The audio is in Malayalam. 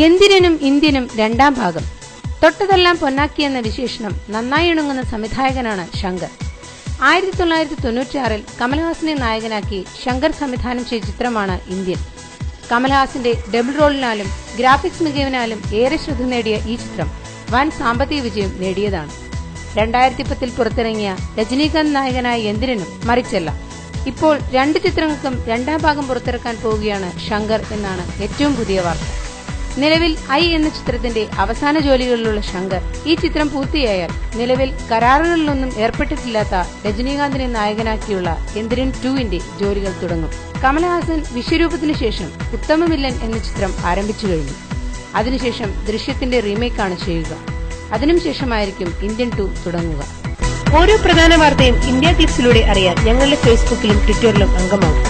എന്തിനും ഇന്ത്യനും രണ്ടാം ഭാഗം. തൊട്ടതെല്ലാം പൊന്നാക്കി എന്ന വിശേഷണം നന്നായി ഇണങ്ങുന്ന സംവിധായകനാണ് ശങ്കർ. 1996 കമൽഹാസനെ നായകനാക്കി ശങ്കർ സംവിധാനം ചെയ്ത ചിത്രമാണ് ഇന്ത്യൻ. കമൽഹാസന്റെ ഡബിൾ റോളിനാലും ഗ്രാഫിക്സ് മികവിനാലും ഏറെ ശ്രദ്ധ നേടിയ ഈ ചിത്രം വൻ സാമ്പത്തിക വിജയം നേടിയതാണ്. 2010 പുറത്തിറങ്ങിയ രജനീകാന്ത് നായകനായ എന്തിനും മറിച്ചല്ല. ഇപ്പോൾ 2 ചിത്രങ്ങൾക്കും രണ്ടാം ഭാഗം പുറത്തിറക്കാൻ പോവുകയാണ് ശങ്കർ എന്നാണ് ഏറ്റവും പുതിയ വാർത്ത. നിലവിൽ ഐ എന്ന ചിത്രത്തിന്റെ അവസാന ജോലികളിലുള്ള ശങ്കർ ഈ ചിത്രം പൂർത്തിയായാൽ നിലവിൽ കരാറുകളിലൊന്നും ഏർപ്പെട്ടിട്ടില്ലാത്ത രജനീകാന്തിനെ നായകനാക്കിയുള്ള എന്തിരൻ 2ന്റെ ജോലികൾ തുടങ്ങും. കമൽഹാസൻ വിശ്വരൂപത്തിനു ശേഷം ഉത്തമവില്ലൻ എന്ന ചിത്രം ആരംഭിച്ചു കഴിഞ്ഞു. അതിനുശേഷം ദൃശ്യത്തിന്റെ റീമേക്കാണ് ചെയ്യുക. അതിനും ശേഷമായിരിക്കും ഇന്ത്യൻ 2 തുടങ്ങുക. ഓരോ പ്രധാന വാർത്തയും ഇന്ത്യ ക്ലിപ്സിലൂടെ അറിയാൻ ഞങ്ങളുടെ ഫേസ്ബുക്കിലും ട്വിറ്ററിലും അംഗമാകും.